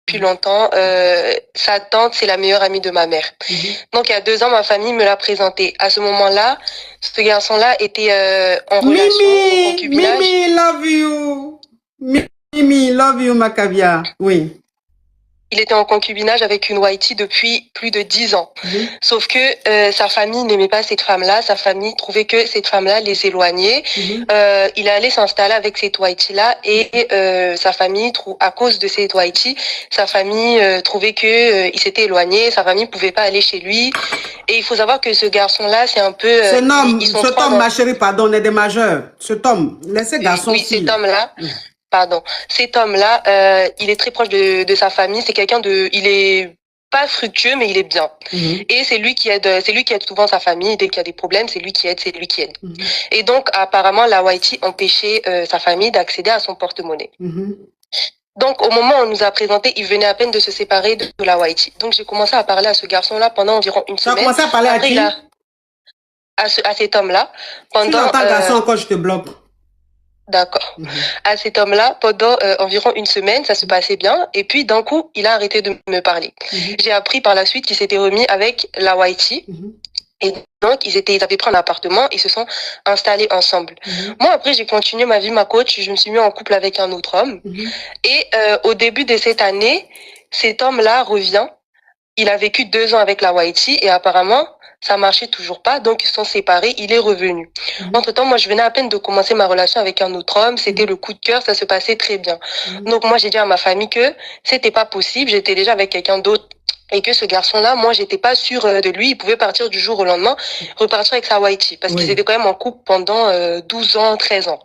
depuis longtemps. Sa tante, c'est la meilleure amie de ma mère. Donc, il y a 2 ans, ma famille me l'a présenté. À ce moment-là, ce garçon-là était en relation, en concubinage. Mimi, love you. Mimi, love you, Macavia. Oui. Il était en concubinage avec une Whitey depuis plus de 10 ans. Sauf que sa famille n'aimait pas cette femme-là. Sa famille trouvait que cette femme-là les éloignait. Il est allé s'installer avec cette Whitey-là et sa famille, à cause de cette Whitey, sa famille trouvait que il s'était éloigné. Sa famille pouvait pas aller chez lui. Et il faut savoir que ce garçon-là, c'est un peu... cet homme, ma chérie, pardon, on est des majeurs. Cet homme, laissez garçon. Oui, cet homme-là... Pardon. Cet homme-là, il est très proche de sa famille. C'est quelqu'un de, il est pas fructueux, mais il est bien. Et c'est lui qui aide souvent sa famille. Dès qu'il y a des problèmes, c'est lui qui aide. Et donc, apparemment, la Whitey empêchait sa famille d'accéder à son porte-monnaie. Donc, au moment où on nous a présenté, il venait à peine de se séparer de la Whitey. Donc, j'ai commencé à parler à ce garçon-là pendant environ une semaine. Tu as commencé à parler à qui? À cet homme-là. Si j'entends garçon encore, je te bloque. D'accord. À cet homme-là, pendant environ une semaine, ça se passait bien. Et puis, d'un coup, il a arrêté de me parler. J'ai appris par la suite qu'il s'était remis avec la Whitey. Et donc, ils avaient pris un appartement, ils se sont installés ensemble. Moi, après, j'ai continué ma vie, ma coach. Je me suis mis en couple avec un autre homme. Et au début de cette année, cet homme-là revient. Il a vécu 2 ans avec la Whitey et apparemment, ça marchait toujours pas, donc ils se sont séparés, il est revenu. Entre-temps, moi, je venais à peine de commencer ma relation avec un autre homme, c'était le coup de cœur, ça se passait très bien. Donc moi, j'ai dit à ma famille que c'était pas possible, j'étais déjà avec quelqu'un d'autre et que ce garçon-là, moi, j'étais pas sûre de lui, il pouvait partir du jour au lendemain, repartir avec sa Whitey, parce qu'ils étaient quand même en couple pendant 12 ans, 13 ans.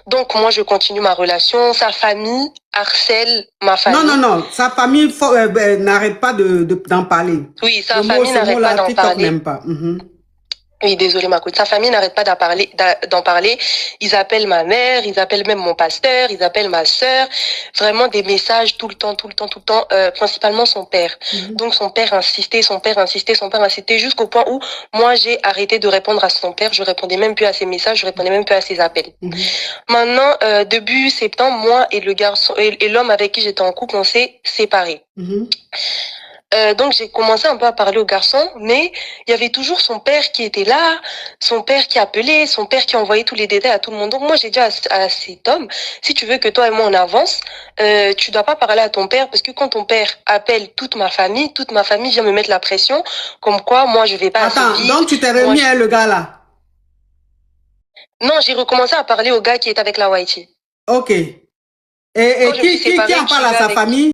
Donc moi, je continue ma relation, sa famille harcèle ma famille. Non, sa famille n'arrête pas d'en parler. Oui, sa famille n'arrête pas d'en parler. Oui, désolé ma coach. Sa famille n'arrête pas d'en parler. Ils appellent ma mère, ils appellent même mon pasteur, ils appellent ma sœur. Vraiment des messages tout le temps. Principalement son père. Donc son père insistait jusqu'au point où moi j'ai arrêté de répondre à son père. Je répondais même plus à ses messages, je répondais même plus à ses appels. Maintenant, début septembre, moi et le garçon et l'homme avec qui j'étais en couple, on s'est séparés. Donc j'ai commencé un peu à parler au garçon, mais il y avait toujours son père qui était là, son père qui appelait, son père qui envoyait tous les détails à tout le monde. Donc moi j'ai dit à cet homme, si tu veux que toi et moi on avance, tu dois pas parler à ton père, parce que quand ton père appelle toute ma famille vient me mettre la pression, comme quoi moi je vais pas assez vite. Donc tu t'es remis à le gars là? Non, j'ai recommencé à parler au gars qui est avec la Whitey. Ok. Et qui en parle à sa famille?